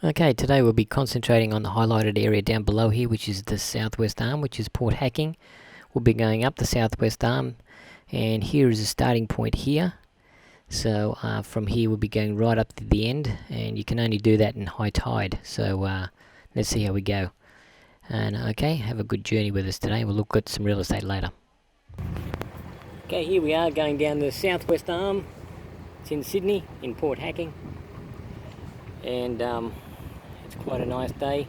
Okay, today we'll be concentrating on the highlighted area down below here, which is the southwest arm, which is Port Hacking. We'll be going up the southwest arm, and here is a starting point here. So from here we'll be going right up to the end, and you can only do that in high tide. So let's see how we go. And okay, have a good journey with us today. We'll look at some real estate later. Okay, here we are going down the southwest arm. It's in Sydney, in Port Hacking. And it's quite a nice day.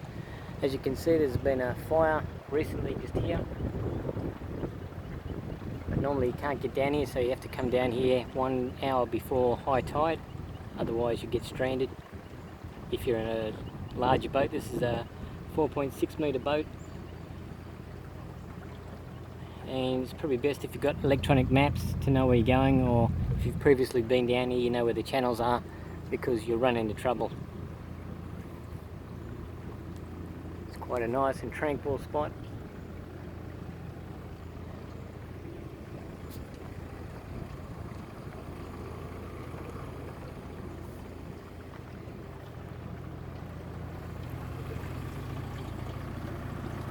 As you can see, there's been a fire recently just here. But normally you can't get down here, so you have to come down here 1 hour before high tide. Otherwise you get stranded. If you're in a larger boat, this is a 4.6 metre boat. And it's probably best if you've got electronic maps to know where you're going, or if you've previously been down here, you know where the channels are, because you'll run into trouble. It's quite a nice and tranquil spot.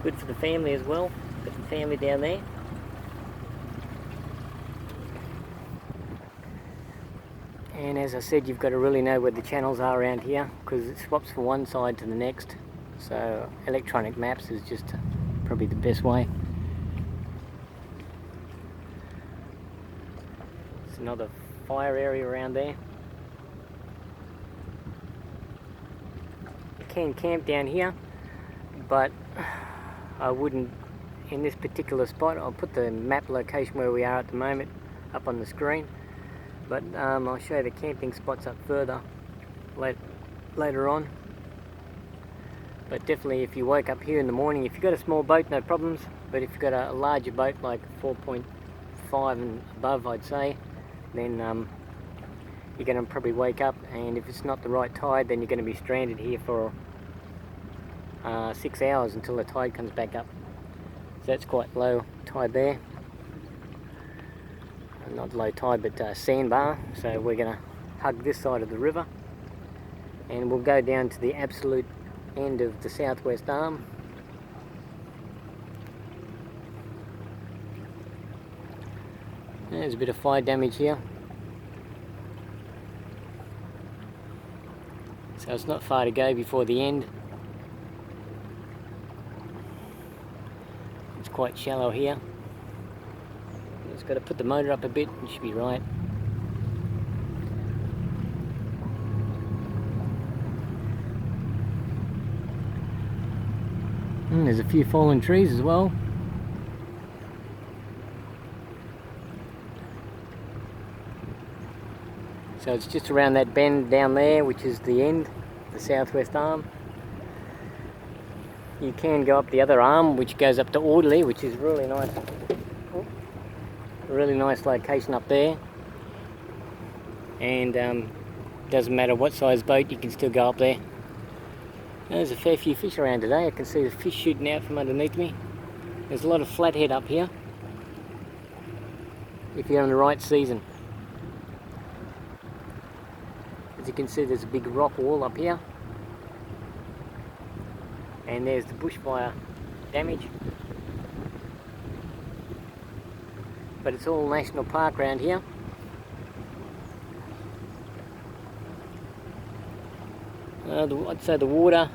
Good for the family as well. Got the family down there. And as I said, you've got to really know where the channels are around here, because it swaps from one side to the next. So electronic maps is just probably the best way. There's another fire area around there. You can camp down here, but I wouldn't in this particular spot. I'll put the map location where we are at the moment up on the screen. But I'll show you the camping spots up further later on. But definitely if you woke up here in the morning, if you've got a small boat, no problems. But if you've got a larger boat, like 4.5 and above, I'd say, then you're going to probably wake up, and if it's not the right tide, then you're going to be stranded here for 6 hours until the tide comes back up. So that's quite low tide there. Not low tide, but sandbar. So we're going to hug this side of the river, and we'll go down to the absolute end of the southwest arm. There's a bit of fire damage here, so it's not far to go before the end. It's quite shallow here. Just got to put the motor up a bit, and should be right. And there's a few fallen trees as well. So it's just around that bend down there, which is the end, the southwest arm. You can go up the other arm, which goes up to Audley, which is really nice. Really nice location up there, and doesn't matter what size boat, you can still go up there. There's a fair few fish around today. I can see the fish shooting out from underneath me. There's a lot of flathead up here if you're in the right season. As you can see, there's a big rock wall up here, and there's the bushfire damage. But it's all national park around here. I'd say the water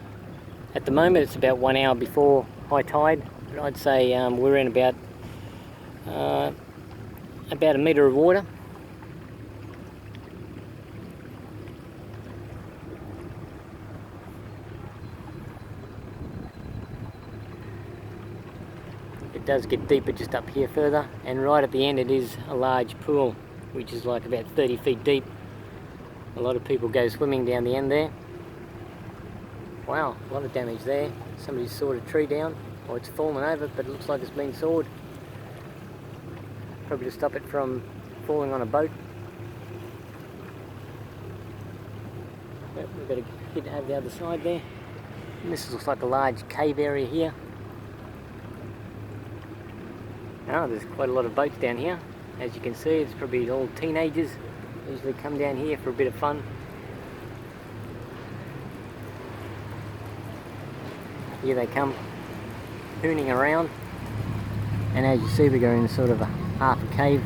at the moment, it's about 1 hour before high tide. But I'd say we're in about a metre of water. It does get deeper just up here further, and right at the end it is a large pool, which is like about 30 feet deep. A lot of people go swimming down the end there. Wow, a lot of damage there. Somebody's sawed a tree down, or it's fallen over, but it looks like it's been sawed. Probably to stop it from falling on a boat. Yep, we've got to get over the other side there. And this looks like a large cave area here. Now there's quite a lot of boats down here. As you can see, it's probably all teenagers usually come down here for a bit of fun. Here they come, hooning around. And as you see, we go in sort of a half a cave.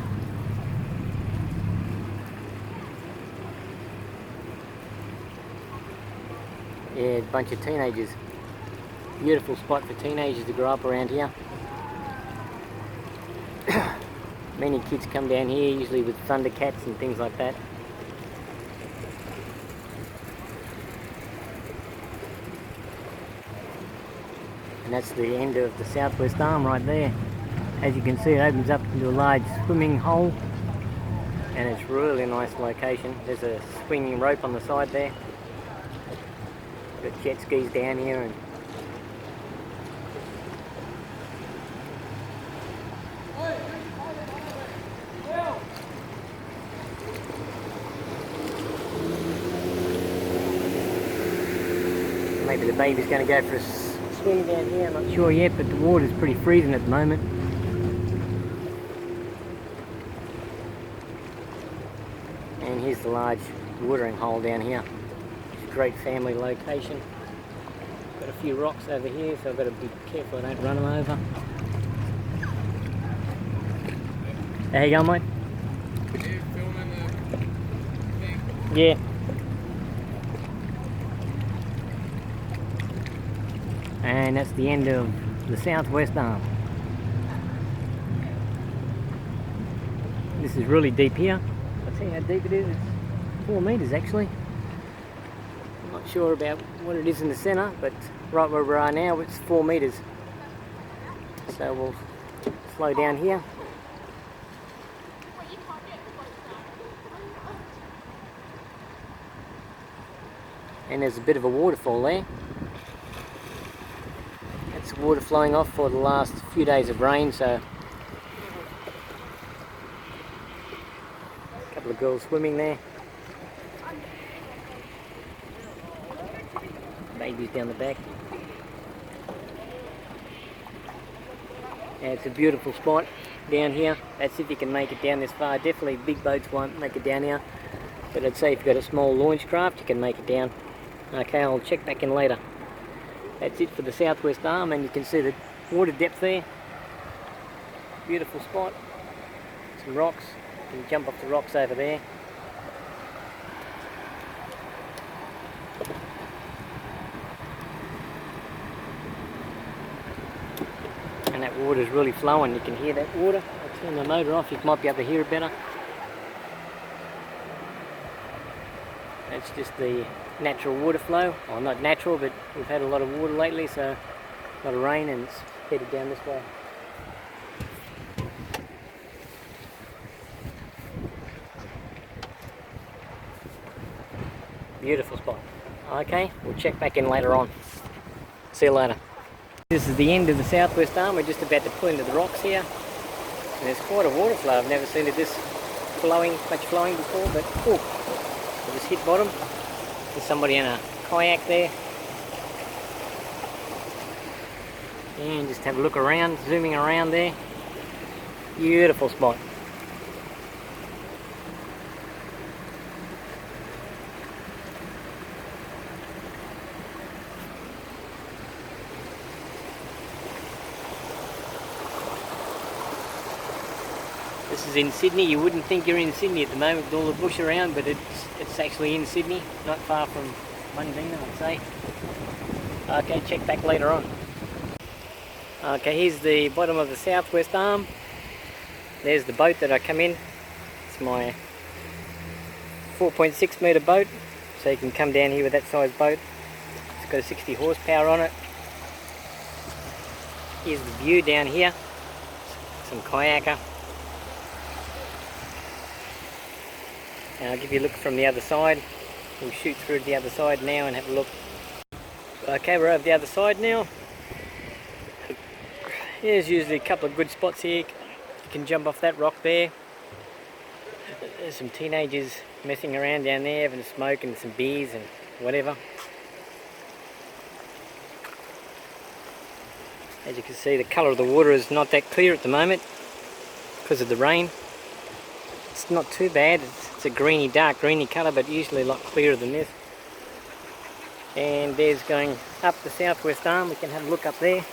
Yeah, a bunch of teenagers. Beautiful spot for teenagers to grow up around here. Many kids come down here, usually with thundercats and things like that. And that's the end of the southwest arm right there. As you can see, it opens up into a large swimming hole, and it's a really nice location. There's a swinging rope on the side there. Got jet skis down here, and maybe the baby's going to go for a swim down here. I'm not sure yet, but the water's pretty freezing at the moment. And here's the large watering hole down here. It's a great family location. Got a few rocks over here, so I've got to be careful I don't run them over. How you going, mate? You filming the thing? Yeah. And that's the end of the southwest arm. This is really deep here. I'll tell you how deep it is. It's 4 meters actually. I'm not sure about what it is in the center, but right where we are now, it's 4 meters. So we'll slow down here. And there's a bit of a waterfall there. That's water flowing off for the last few days of rain, so a couple of girls swimming there. Babies down the back. Yeah, it's a beautiful spot down here. That's if you can make it down this far. Definitely big boats won't make it down here, but I'd say if you've got a small launch craft you can make it down. Okay, I'll check back in later. That's it for the southwest arm, and you can see the water depth there. Beautiful spot. Some rocks. You can jump off the rocks over there. And that water is really flowing. You can hear that water. I'll turn the motor off. You might be able to hear it better. That's just the natural water flow. Well, not natural, but we've had a lot of water lately, so a lot of rain, and it's headed down this way. Beautiful spot. Okay, we'll check back in later on. See you later. This is the end of the southwest arm. We're just about to pull into the rocks here. And there's quite a water flow. I've never seen it this much flowing before, but I just hit bottom. There's somebody in a kayak there. And just have a look around, zooming around there. Beautiful spot. This is in Sydney. You wouldn't think you're in Sydney at the moment with all the bush around, but it's actually in Sydney, not far from Mundina, I'd say. Okay, check back later on. Okay, here's the bottom of the southwest arm. There's the boat that I come in. It's my 4.6 metre boat, so you can come down here with that size boat. It's got a 60 horsepower on it. Here's the view down here. Some kayaker. And I'll give you a look from the other side. We'll shoot through to the other side now and have a look. Okay, we're over the other side now. There's usually a couple of good spots here. You can jump off that rock there. There's some teenagers messing around down there, having a smoke and some beers and whatever. As you can see, the colour of the water is not that clear at the moment because of the rain. It's not too bad. It's a greeny, dark greeny colour, but usually a lot clearer than this. And there's going up the southwest arm. We can have a look up there.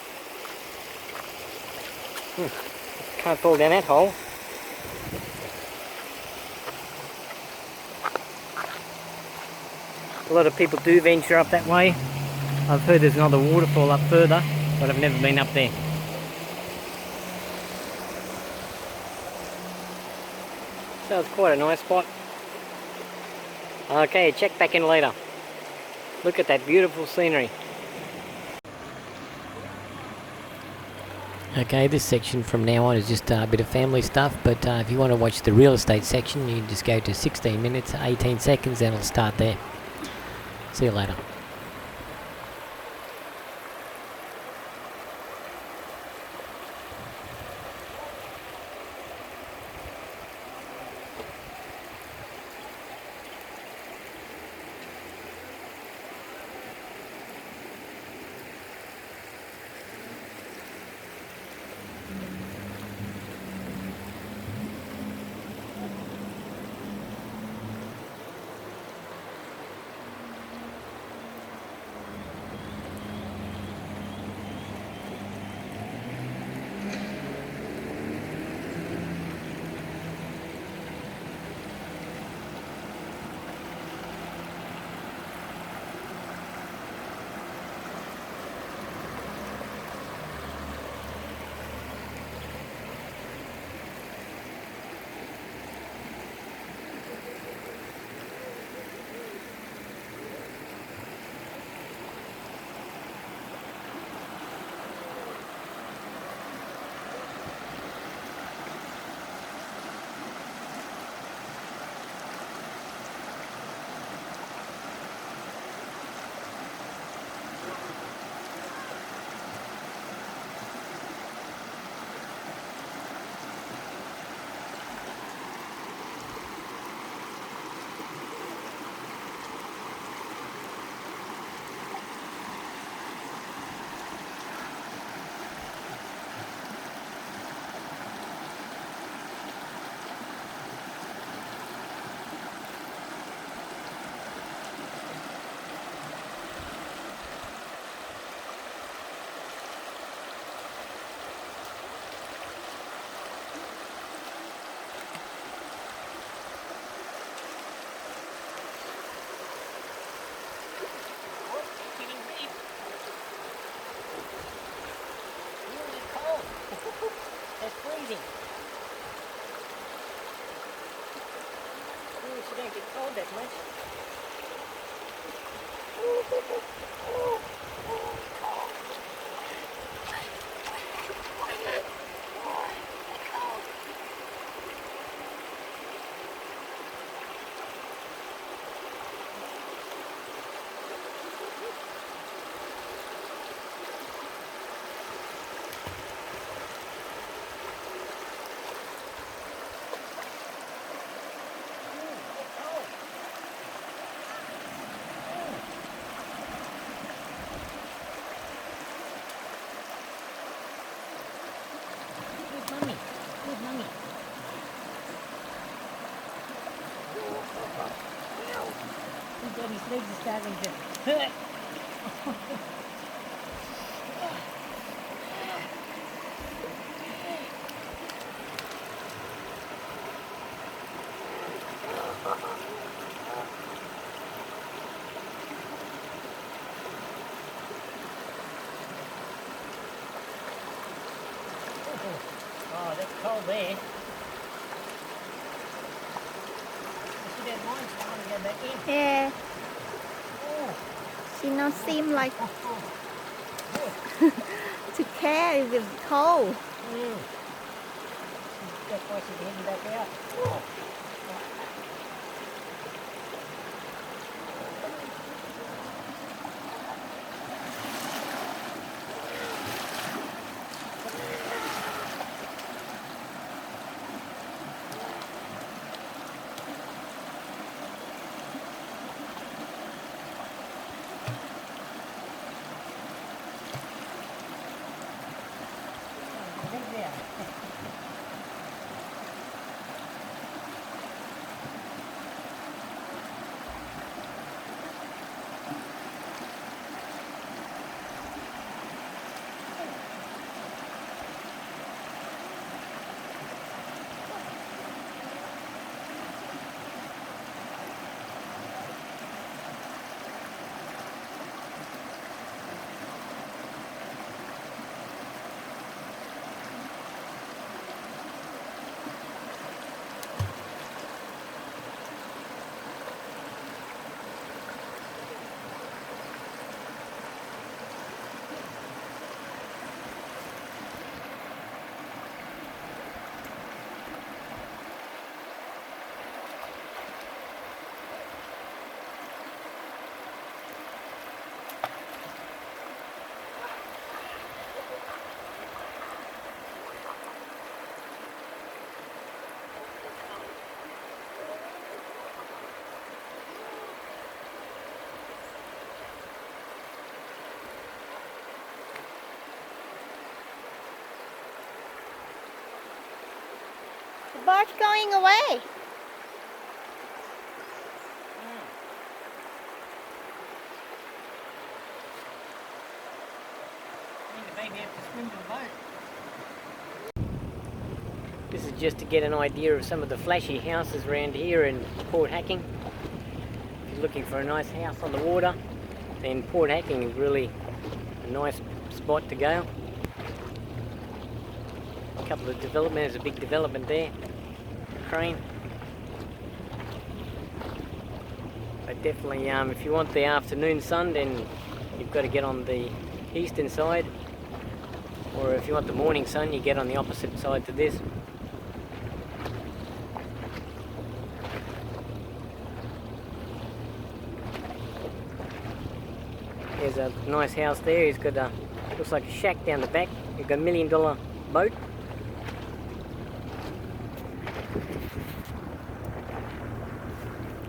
Can't fall down that hole. A lot of people do venture up that way. I've heard there's another waterfall up further, but I've never been up there. So it's quite a nice spot. Okay, check back in later. Look at that beautiful scenery. Okay, this section from now on is just a bit of family stuff, but if you want to watch the real estate section, you can just go to 16 minutes, 18 seconds, and it'll start there. See you later. It's freezing. Ooh, she don't get cold that much. His legs are starting to hurt. Oh, that's cold there. She don't mind, she wants to go back in. Yeah. She not seem like to care if it's cold. That's why she's heading back out. boat's going away. This is just to get an idea of some of the flashy houses around here in Port Hacking. If you're looking for a nice house on the water, then Port Hacking is really a nice spot to go. A couple of developments, there's a big development there, Crane. But definitely, if you want the afternoon sun, then you've got to get on the eastern side. Or if you want the morning sun, you get on the opposite side to this. There's a nice house there. He's got a, looks like a shack down the back. You've got $1 million boat.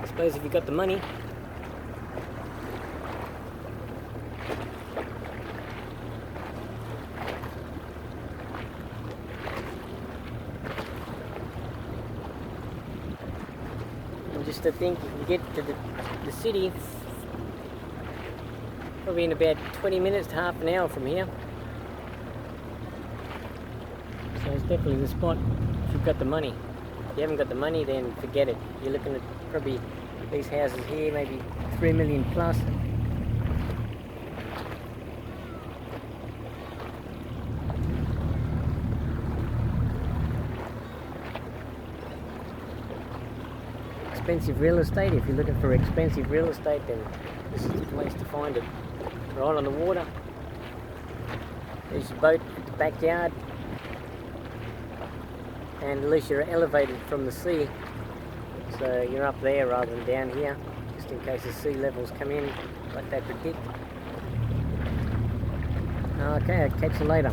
I suppose if you've got the money. And just to think, you get to the city probably in about 20 minutes to half an hour from here. So it's definitely the spot if you've got the money. If you haven't got the money, then forget it. You're looking at probably these houses here, maybe 3 million plus. Expensive real estate. If you're looking for expensive real estate, then this is the place to find it. Right on the water. There's your boat at the backyard, and at least you're elevated from the sea, so you're up there rather than down here, just in case the sea levels come in like they predict. Okay, I'll catch you later.